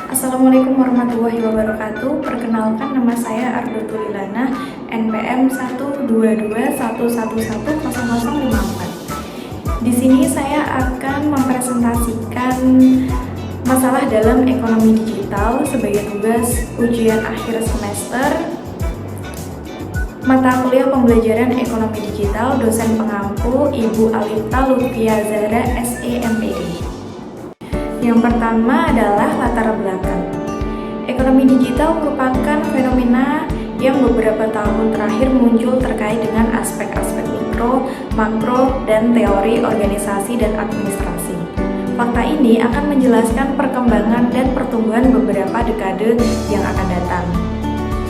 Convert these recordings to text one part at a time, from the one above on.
Assalamualaikum warahmatullahi wabarakatuh. Perkenalkan, nama saya Ardo Tulilana, NPM 12211110054. Di sini saya akan mempresentasikan masalah dalam ekonomi digital sebagai tugas ujian akhir semester mata kuliah pembelajaran ekonomi digital, dosen pengampu Ibu Alifta Lutfia Zahra SEMPD. Yang pertama adalah latar belakang. Ekonomi digital merupakan fenomena yang beberapa tahun terakhir muncul terkait dengan aspek-aspek mikro, makro, dan teori organisasi dan administrasi. Fakta ini akan menjelaskan perkembangan dan pertumbuhan beberapa dekade yang akan datang.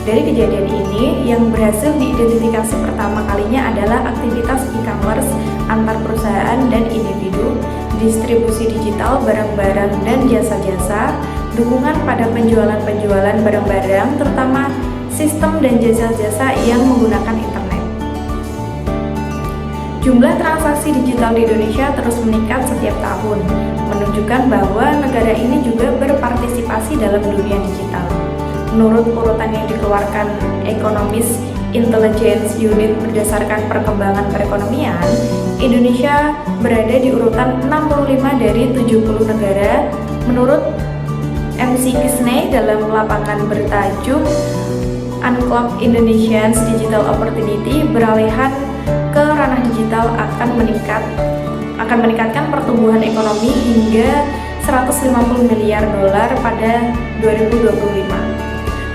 Dari kejadian ini, yang berhasil diidentifikasi pertama kalinya adalah aktivitas e-commerce antar perusahaan dan individu, distribusi digital barang-barang dan jasa-jasa, dukungan pada penjualan barang-barang, terutama sistem dan jasa-jasa yang menggunakan internet. Jumlah transaksi digital di Indonesia terus meningkat setiap tahun, menunjukkan bahwa negara ini juga berpartisipasi dalam dunia digital. Menurut urutan yang dikeluarkan Economist Intelligence Unit berdasarkan perkembangan perekonomian, Indonesia berada di urutan 65 dari 70 negara. Menurut MC Kisney dalam lapangan bertajuk Uncloak Indonesia's Digital Opportunity, beralihan ke ranah digital akan meningkatkan pertumbuhan ekonomi hingga 150 miliar dolar pada 2025.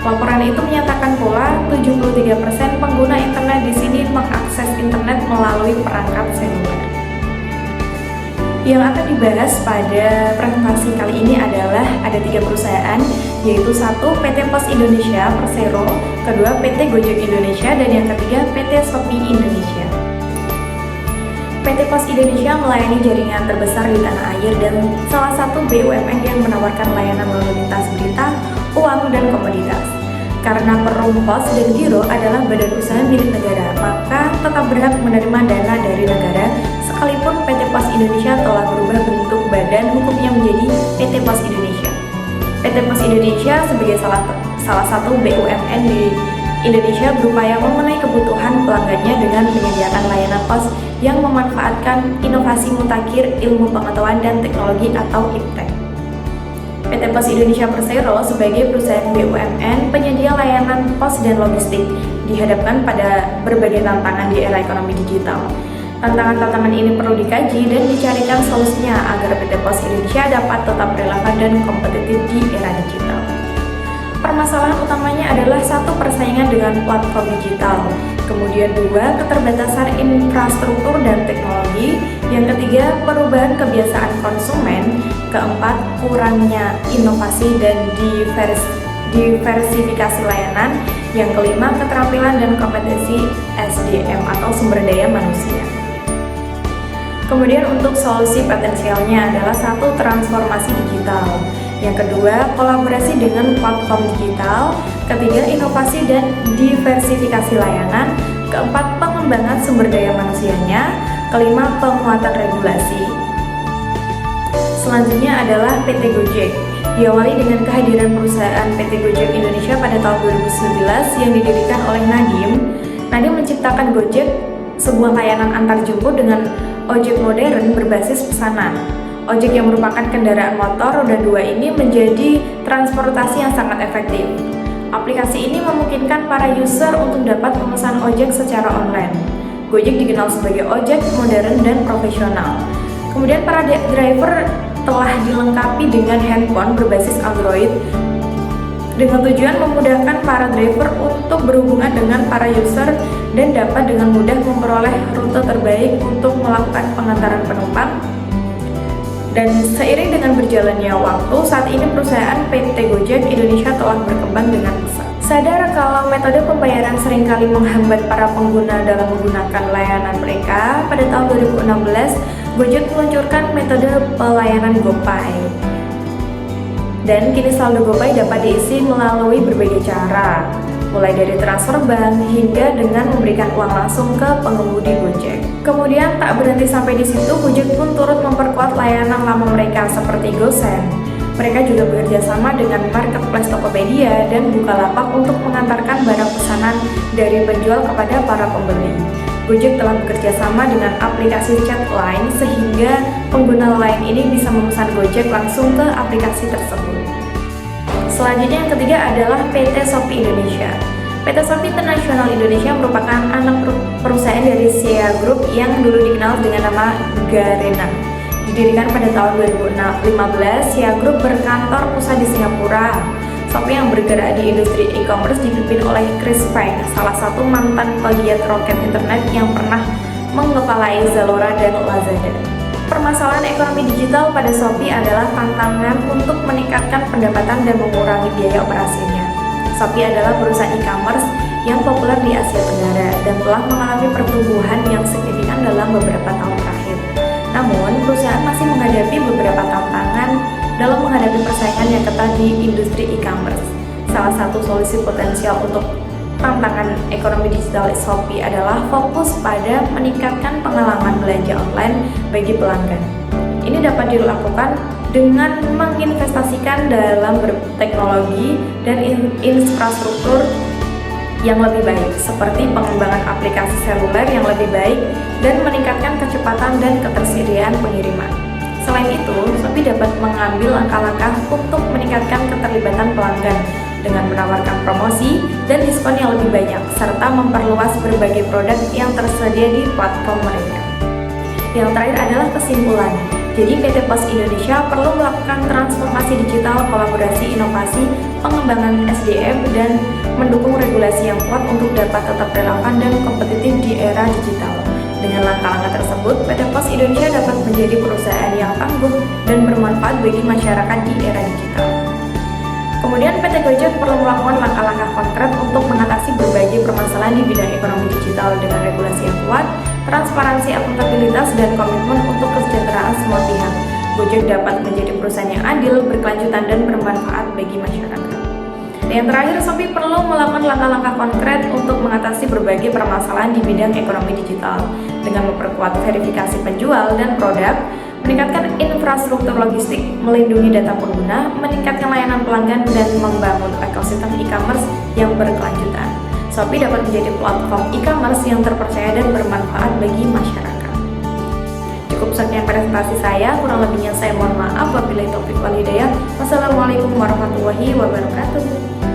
Laporan itu menyatakan pula 73% pengguna internet di sini mengakses internet melalui perangkat seluler. Yang akan dibahas pada presentasi kali ini adalah ada 3 perusahaan, yaitu 1 PT Pos Indonesia Persero, kedua PT Gojek Indonesia, dan yang ketiga PT Shopee Indonesia. PT Pos Indonesia melayani jaringan terbesar di tanah air dan salah satu BUMN yang menawarkan layanan lalu lintas berita, uang, dan komoditas. Karena Perum Pos dan Giro adalah badan usaha milik negara, maka tetap berhak menerima dana dari negara, sekalipun PT Pos Indonesia telah berubah bentuk badan hukumnya menjadi PT Pos Indonesia. PT Pos Indonesia sebagai salah satu BUMN di Indonesia berupaya memenuhi kebutuhan pelanggannya dengan menyediakan layanan pos yang memanfaatkan inovasi mutakhir ilmu pengetahuan dan teknologi atau IPTEK. PT Pos Indonesia Persero sebagai perusahaan BUMN penyedia layanan pos dan logistik dihadapkan pada berbagai tantangan di era ekonomi digital. Tantangan-tantangan ini perlu dikaji dan dicarikan solusinya agar PT Pos Indonesia dapat tetap relevan dan kompetitif di era digital. Permasalahan utamanya adalah 1, persaingan dengan platform digital, kemudian 2, keterbatasan infrastruktur dan teknologi, yang ketiga, perubahan kebiasaan konsumen, keempat, kurangnya inovasi dan diversifikasi layanan, yang kelima, keterampilan dan kompetensi SDM atau sumber daya manusia. Kemudian untuk solusi potensialnya adalah 1, transformasi digital, yang kedua, kolaborasi dengan platform digital, ketiga, inovasi dan diversifikasi layanan, keempat, pengembangan sumber daya manusianya, kelima, penguatan regulasi. Selanjutnya adalah PT Gojek. Diawali dengan kehadiran perusahaan PT Gojek Indonesia pada tahun 2019 yang didirikan oleh Nadiem. Nadiem menciptakan Gojek, sebuah layanan antar jemput dengan ojek modern berbasis pesanan. Ojek yang merupakan kendaraan motor roda 2 ini menjadi transportasi yang sangat efektif. Aplikasi ini memungkinkan para user untuk dapat memesan ojek secara online. Gojek dikenal sebagai ojek modern dan profesional. Kemudian para driver telah dilengkapi dengan handphone berbasis Android dengan tujuan memudahkan para driver untuk berhubungan dengan para user dan dapat dengan mudah memperoleh rute terbaik untuk melakukan pengantaran penumpang. Dan seiring dengan berjalannya waktu, saat ini perusahaan PT Gojek Indonesia telah berkembang dengan pesat. Sadar kalau metode pembayaran seringkali menghambat para pengguna dalam menggunakan layanan mereka, pada tahun 2016, Gojek meluncurkan metode pelayanan GoPay. Dan kini saldo GoPay dapat diisi melalui berbagai cara, mulai dari transfer bank hingga dengan memberikan uang langsung ke pengemudi Gojek. Kemudian tak berhenti sampai di situ, Gojek pun turut memperkuat layanan lama mereka seperti GoSend. Mereka juga bekerja sama dengan marketplace Tokopedia dan Bukalapak untuk mengantarkan barang pesanan dari penjual kepada para pembeli. Gojek telah bekerja sama dengan aplikasi chat Line sehingga pengguna Line ini bisa memesan Gojek langsung ke aplikasi tersebut. Selanjutnya yang ketiga adalah PT Shopee Indonesia. PT Shopee International Indonesia merupakan anak perusahaan dari Sea Group yang dulu dikenal dengan nama Garena. Didirikan pada tahun 2015, Sea Group berkantor pusat di Singapura. Shopee yang bergerak di industri e-commerce dipimpin oleh Chris Pang, salah satu mantan pegiat roket internet yang pernah mengepalai Zalora dan Lazada. Permasalahan ekonomi digital pada Shopee adalah tantangan untuk meningkatkan pendapatan dan mengurangi biaya operasinya. Shopee adalah perusahaan e-commerce yang populer di Asia Tenggara dan telah mengalami pertumbuhan yang signifikan dalam beberapa tahun terakhir. Namun, perusahaan masih menghadapi beberapa tantangan dalam menghadapi persaingan yang ketat di industri e-commerce. Salah satu solusi potensial untuk tantangan ekonomi digital Shopee adalah fokus pada meningkatkan pengalaman belanja online bagi pelanggan. Ini dapat dilakukan dengan menginvestasikan dalam teknologi dan infrastruktur yang lebih baik, seperti pengembangan aplikasi seluler yang lebih baik dan meningkatkan kecepatan dan ketersediaan pengiriman. Selain itu, Shopee dapat mengambil langkah-langkah untuk meningkatkan keterlibatan pelanggan dengan menawarkan promosi dan diskon yang lebih banyak, serta memperluas berbagai produk yang tersedia di platform mereka. Yang terakhir adalah kesimpulan. Jadi PT Pos Indonesia perlu melakukan transformasi digital, kolaborasi, inovasi, pengembangan SDM, dan mendukung regulasi yang kuat untuk dapat tetap relevan dan kompetitif di era digital. Dengan langkah-langkah tersebut, PT Pos Indonesia dapat menjadi perusahaan yang tangguh dan bermanfaat bagi masyarakat di era digital. Kemudian PT Gojek perlu melakukan langkah-langkah konkret untuk mengatasi berbagai permasalahan di bidang ekonomi digital dengan regulasi yang kuat, transparansi, akuntabilitas, dan komitmen untuk kesejahteraan semua pihak. Gojek dapat menjadi perusahaan yang adil, berkelanjutan, dan bermanfaat bagi masyarakat. Dan yang terakhir, Shopee perlu melakukan langkah-langkah konkret untuk mengatasi berbagai permasalahan di bidang ekonomi digital dengan memperkuat verifikasi penjual dan produk, meningkatkan infrastruktur logistik, melindungi data pengguna, meningkatkan layanan pelanggan, dan membangun ekosistem e-commerce yang berkelanjutan. Shopee dapat menjadi platform e-commerce yang terpercaya dan bermanfaat bagi masyarakat. Cukup sekian presentasi saya, kurang lebihnya saya mohon maaf. Wabillahi taufiq wal hidayah. Wassalamualaikum warahmatullahi wabarakatuh.